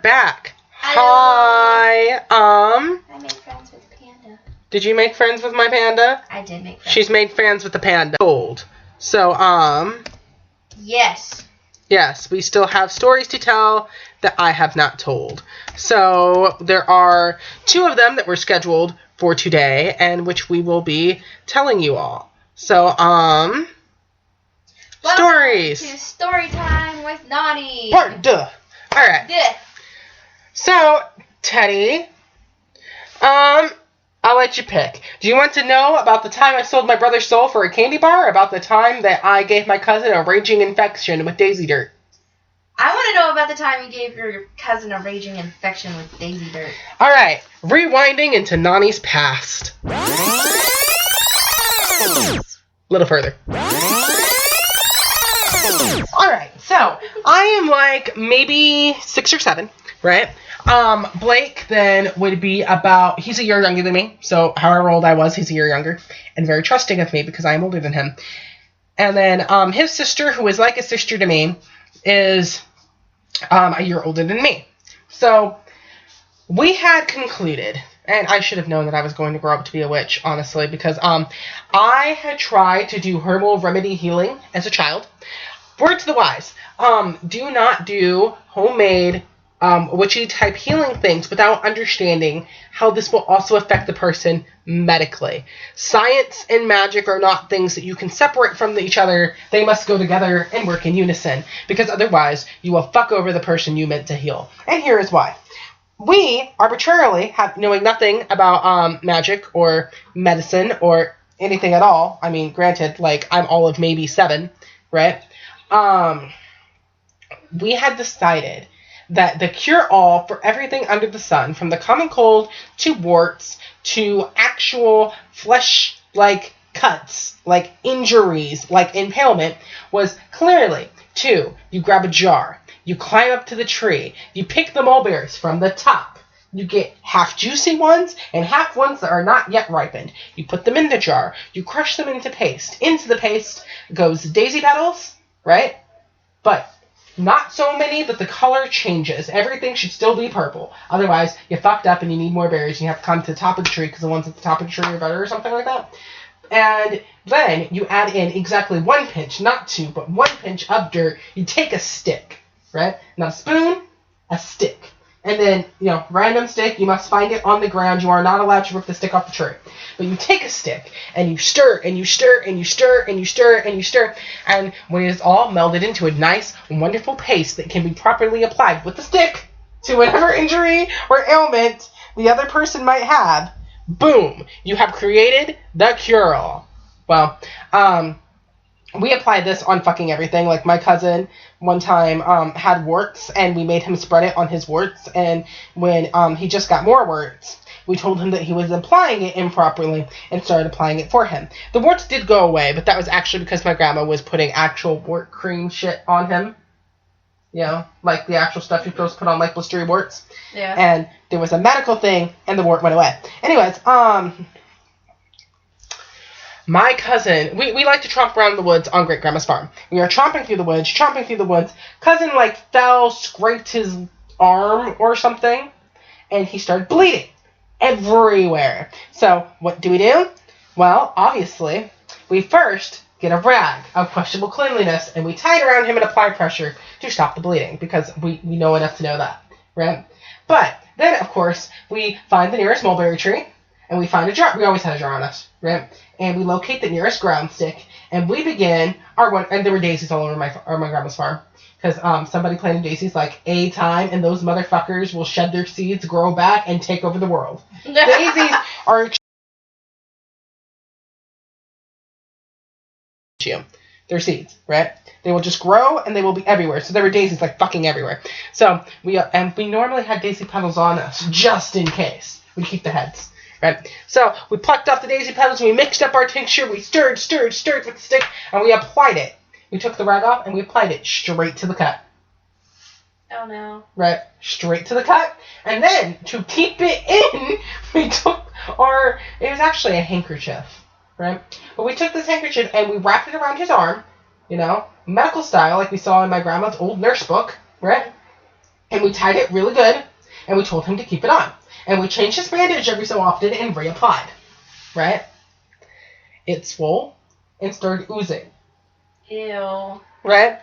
back. Hello. Hi. I made friends with the panda. Did you make friends with my panda? I did make friends. She's made friends with the panda. Old. So, Yes. yes, we still have stories to tell that I have not told. So, there are 2 of them that were scheduled for today, and which we will be telling you all. So, stories. Welcome to Story Time with Nani. Part 2. Alright. So, Teddy, I'll let you pick. Do you want to know about the time I sold my brother's soul for a candy bar, or about the time that I gave my cousin a raging infection with daisy dirt? I want to know about the time you gave your cousin a raging infection with daisy dirt. Alright, rewinding into Nani's past. A little further. Alright, so I am like maybe 6 or 7, right? Blake then would be about, he's a year younger than me, so however old I was, he's a year younger, and very trusting of me because I am older than him. And then his sister, who is like a sister to me, is a year older than me. So we had concluded, and I should have known that I was going to grow up to be a witch, honestly, because I had tried to do herbal remedy healing as a child. Word to the wise, do not do homemade witchy type healing things without understanding how this will also affect the person medically. Science and magic are not things that you can separate from each other. They must go together and work in unison, because otherwise you will fuck over the person you meant to heal. And here is why. We arbitrarily, knowing nothing about magic or medicine or anything at all, I mean, granted, like, I'm all of maybe 7, right? We had decided that the cure-all for everything under the sun, from the common cold to warts to actual flesh-like cuts, like injuries, like impalement, was clearly you grab a jar, you climb up to the tree, you pick the mulberries from the top, you get half juicy ones and half ones that are not yet ripened. You put them in the jar, you crush them into paste. Into the paste goes daisy petals, right? But not so many that the color changes. Everything should still be purple. Otherwise, you fucked up and you need more berries. And you have to climb to the top of the tree because the ones at the top of the tree are better or something like that. And then you add in exactly 1 pinch, not 2, but 1 pinch of dirt. You take a stick, right? Not a spoon, a stick. And then, random stick, you must find it on the ground. You are not allowed to rip the stick off the tree. But you take a stick, and you stir, and you stir, and you stir, and you stir, and you stir. And when it is all melded into a nice, wonderful paste that can be properly applied with the stick to whatever injury or ailment the other person might have, boom, you have created the cure-all. Well, we applied this on fucking everything. Like, my cousin one time had warts, and we made him spread it on his warts. And when he just got more warts, we told him that he was applying it improperly and started applying it for him. The warts did go away, but that was actually because my grandma was putting actual wart cream shit on him. Like the actual stuff you're supposed to put on, like, blistery warts. Yeah. And there was a medical thing, and the wart went away. Anyways, my cousin, we like to tromp around the woods on Great Grandma's farm. We are chomping through the woods. Cousin, fell, scraped his arm or something, and he started bleeding everywhere. So, what do? Well, obviously, we first get a rag of questionable cleanliness, and we tie it around him and apply pressure to stop the bleeding, because we know enough to know that, right? But then, of course, we find the nearest mulberry tree, and we find a jar. We always had a jar on us, right? And we locate the nearest ground stick, and we begin and there were daisies all over my grandma's farm, because somebody planted daisies like a time, and those motherfuckers will shed their seeds, grow back, and take over the world. Daisies are they're seeds, right? They will just grow, and they will be everywhere. So there were daisies like fucking everywhere. So we normally had daisy petals on us just in case. We keep the heads. Right? So we plucked off the daisy petals, and we mixed up our tincture, we stirred with the stick, and we applied it. We took the rag off, and we applied it straight to the cut. Oh no. Right? Straight to the cut. And then, to keep it in, we took it was actually a handkerchief, right? But we took this handkerchief, and we wrapped it around his arm, medical style, like we saw in my grandma's old nurse book, right? And we tied it really good, and we told him to keep it on. And we changed his bandage every so often and reapplied. Right? It swole and started oozing. Ew. Right?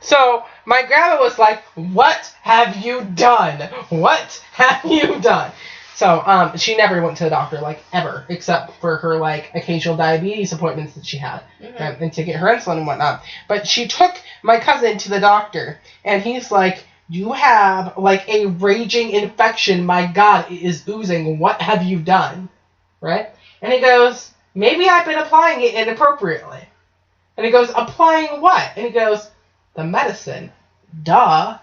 So my grandma was like, "What have you done? What have you done?" So she never went to the doctor, like, ever, except for her, like, occasional diabetes appointments that she had, right, and to get her insulin and whatnot. But she took my cousin to the doctor, and he's like, "You have, like, a raging infection. My God, it is oozing. What have you done?" Right? And he goes, "Maybe I've been applying it inappropriately." And he goes, "Applying what?" And he goes, "The medicine." Duh.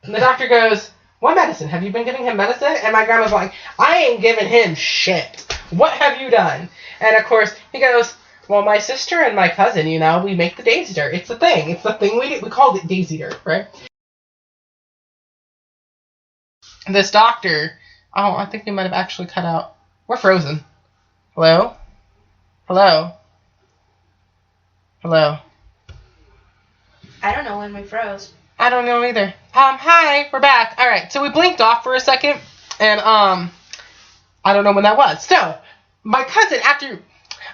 And the doctor goes, "What medicine? Have you been giving him medicine?" And my grandma's like, "I ain't giving him shit. What have you done?" And of course, he goes, "Well, my sister and my cousin, we make the daisy dirt. It's a thing. It's the thing we do. We called it daisy dirt, right?" This doctor, I think we might have actually cut out. We're frozen. Hello? Hello? Hello? I don't know when we froze. I don't know either. Hi, we're back. All right, so we blinked off for a second, and I don't know when that was. So, my cousin,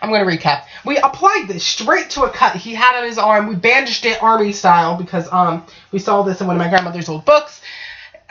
I'm going to recap. We applied this straight to a cut he had on his arm. We bandaged it army style because we saw this in one of my grandmother's old books.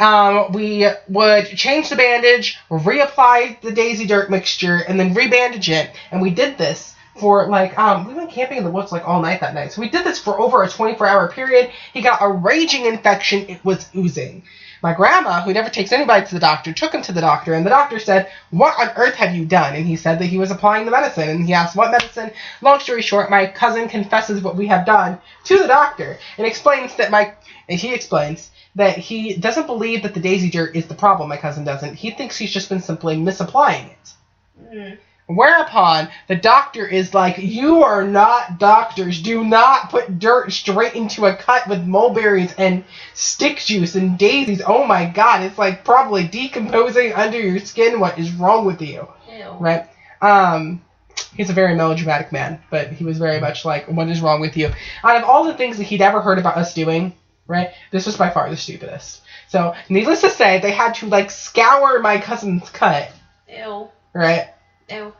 We would change the bandage, reapply the daisy dirt mixture, and then rebandage it. And we did this for, like, we went camping in the woods, like, all night that night. So we did this for over a 24-hour period. He got a raging infection. It was oozing. My grandma, who never takes anybody to the doctor, took him to the doctor, and the doctor said, "What on earth have you done?" And he said that he was applying the medicine, and he asked, "What medicine?" Long story short, my cousin confesses what we have done to the doctor, and he explains that he doesn't believe that the daisy dirt is the problem. My cousin doesn't. He thinks he's just been simply misapplying it. Mm. Whereupon, the doctor is like, "You are not doctors. Do not put dirt straight into a cut with mulberries and stick juice and daisies. Oh my God, it's like probably decomposing under your skin. What is wrong with you?" Ew. Right? He's a very melodramatic man, but he was very much like, "What is wrong with you?" Out of all the things that he'd ever heard about us doing, right, this was by far the stupidest. So, needless to say, they had to, like, scour my cousin's cut. Ew. Right? Ew.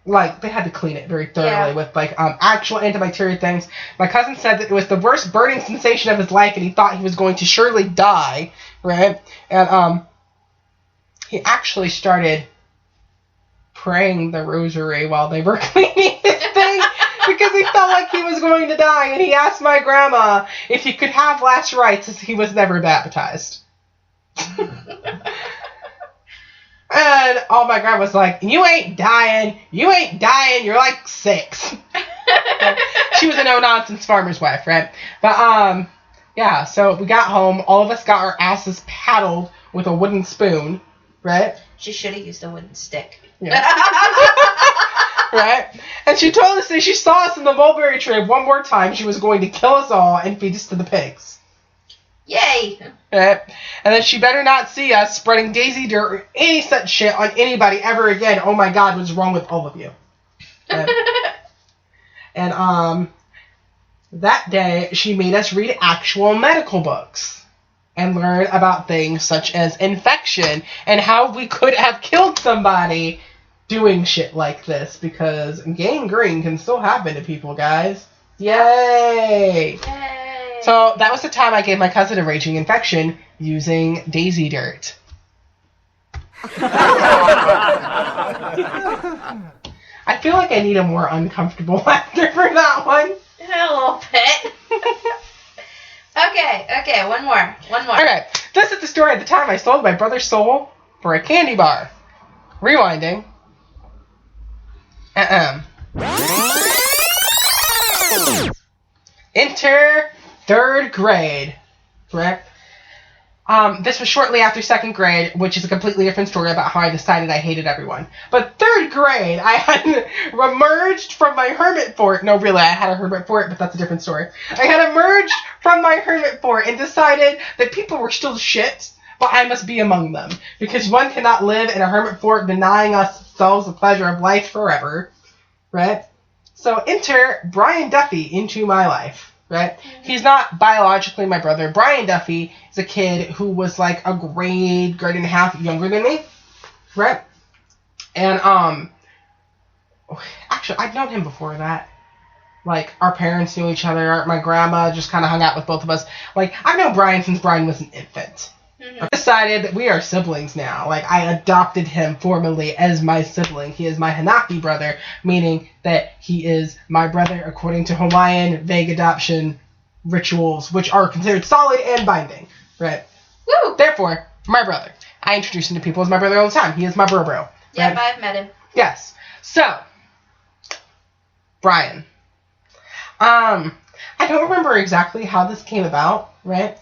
Like, they had to clean it very thoroughly with, like, actual antibacterial things. My cousin said that it was the worst burning sensation of his life, and he thought he was going to surely die, right? And, he actually started praying the rosary while they were cleaning this thing, because he felt like he was going to die, and he asked my grandma if he could have last rites, as he was never baptized. And my grandma was like, "You ain't dying. You ain't dying. You're like 6. She was a no-nonsense farmer's wife, right? But, yeah, so we got home. All of us got our asses paddled with a wooden spoon, right? She should have used a wooden stick. Yeah. Right? And she told us that she saw us in the mulberry tree one more time, she was going to kill us all and feed us to the pigs. Yay! Right? And then she better not see us spreading daisy dirt or any such shit on anybody ever again. Oh my God, what's wrong with all of you? Right? And that day, she made us read actual medical books and learn about things such as infection and how we could have killed somebody doing shit like this, because gangrene can still happen to people, guys. Yay! Yay! So that was the time I gave my cousin a raging infection using daisy dirt. I feel like I need a more uncomfortable laughter for that one. A little bit. Okay, one more. Okay, this is the story of the time I sold my brother's soul for a candy bar. Rewinding. Enter 3rd grade. Correct? This was shortly after 2nd grade, which is a completely different story about how I decided I hated everyone. But 3rd grade, I had emerged from my hermit fort. No, really, I had a hermit fort, but that's a different story. I had emerged from my hermit fort and decided that people were still shit, but I must be among them. Because one cannot live in a hermit fort denying ourselves the pleasure of life forever. Right? So enter Brian Duffy into my life. right? He's not biologically my brother. Brian Duffy is a kid who was like a grade and a half younger than me, right? And actually, I'd known him before that. Like, our parents knew each other. My grandma just kind of hung out with both of us. Like, I've known Brian since Brian was an infant. I decided that we are siblings now. Like, I adopted him formally as my sibling. He is my Hanaki brother, meaning that he is my brother according to Hawaiian vague adoption rituals, which are considered solid and binding, right? Woo! Therefore, my brother. I introduce him to people as my brother all the time. He is my bro. Right? Yep, I've met him. Yes. So, Brian. I don't remember exactly how this came about, right?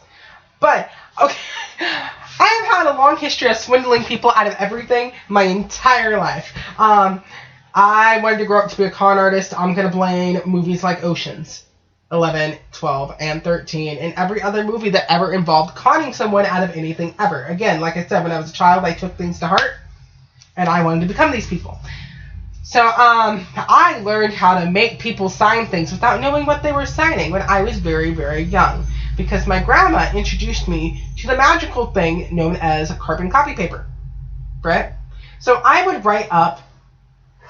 But, okay. I have had a long history of swindling people out of everything my entire life. I wanted to grow up to be a con artist. I'm going to blame movies like Oceans 11, 12, and 13, and every other movie that ever involved conning someone out of anything ever. Again, like I said, when I was a child, I took things to heart, and I wanted to become these people. So, I learned how to make people sign things without knowing what they were signing when I was very, very young. Because my grandma introduced me to the magical thing known as carbon copy paper. Right? So I would write up,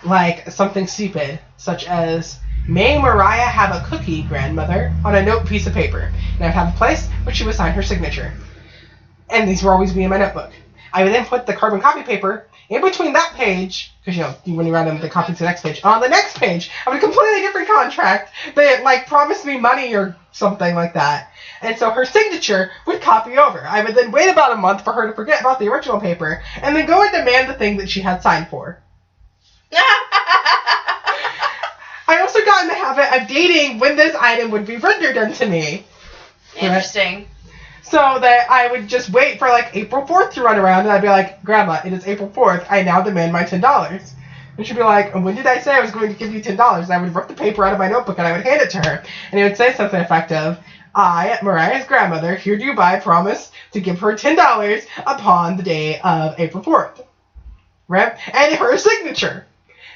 like, something stupid, such as, "May Mariah have a cookie, grandmother," on a note piece of paper. And I would have a place where she would sign her signature. And these would always be in my notebook. I would then put the carbon copy paper in between that page, because, you know, when you write them, they copy to the next page. On the next page, I have a completely different contract that, like, promised me money or something like that. And so her signature would copy over. I would then wait about a month for her to forget about the original paper, and then go and demand the thing that she had signed for. I also got in the habit of dating when this item would be rendered unto me. Interesting. Right? So that I would just wait for, like, April 4th to run around, and I'd be like, "Grandma, it is April 4th. I now demand my $10. And she'd be like, "When did I say I was going to give you $10? And I would rip the paper out of my notebook, and I would hand it to her. And it would say something effective. "I, Mariah's grandmother, hereby promise to give her $10 upon the day of April 4th. Right? And her signature.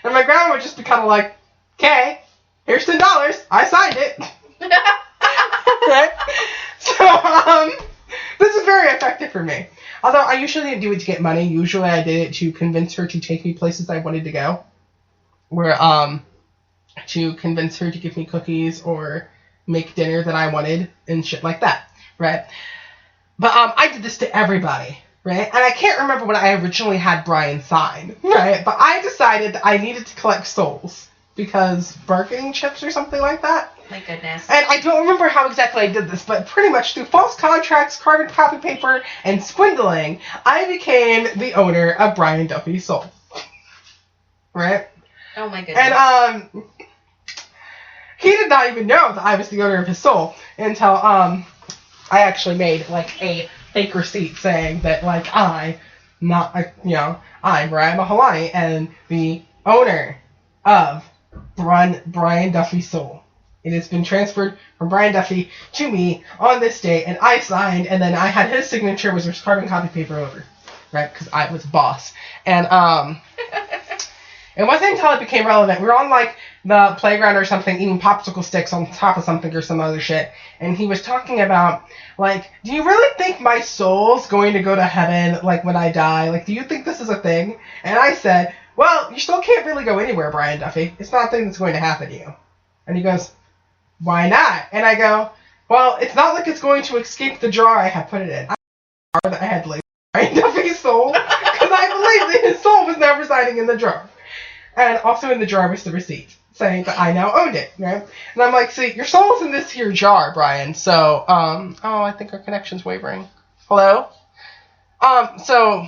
And my grandma would just be kind of like, "Okay, here's $10. I signed it." Right? So, this is very effective for me. Although I usually didn't do it to get money. Usually I did it to convince her to take me places I wanted to go. Where, to convince her to give me cookies or make dinner that I wanted and shit like that. Right? But, I did this to everybody. Right? And I can't remember when I originally had Brian sign. Right? But I decided that I needed to collect souls. Because bargaining chips or something like that. My goodness. And I don't remember how exactly I did this, but pretty much through false contracts, carbon copy paper, and swindling, I became the owner of Brian Duffy's soul. Right? Oh my goodness. And, he did not even know that I was the owner of his soul until, I actually made, like, a fake receipt saying that, like, I'm Mariah Mahalani and the owner of Brian Duffy's soul. It has been transferred from Brian Duffy to me on this day, and I signed, and then I had his signature, which was carbon copy paper over, right? Because I was boss. And it wasn't until it became relevant. We were on, like, the playground or something, eating popsicle sticks on top of something or some other shit, and he was talking about, like, "Do you really think my soul's going to go to heaven, like, when I die? Like, do you think this is a thing?" And I said, "Well, you still can't really go anywhere, Brian Duffy. It's not a thing that's going to happen to you." And he goes, "Why not?" And I go, "Well, it's not like it's going to escape the jar I have put it in. I had laid Brian Duffy's soul, because I believe that his soul was now residing in the jar. And also in the jar was the receipt, saying that I now owned it, right? And I'm like, "See, your soul's in this here jar, Brian, so, I think our connection's wavering. Hello? So,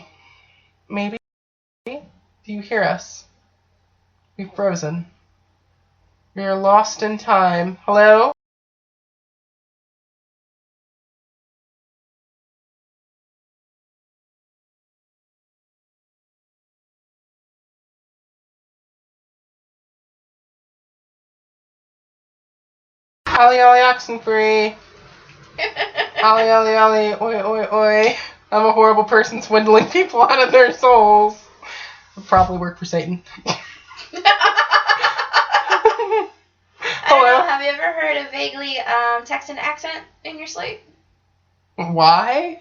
maybe, do you hear us? We've frozen. We are lost in time. Hello?" Ollie, ollie, oxen free. Ollie, ollie, ollie, oi, oi, oi. I'm a horrible person swindling people out of their souls. Would probably work for Satan. I don't Hello? know, have you ever heard a vaguely Texan accent in your sleep? Why?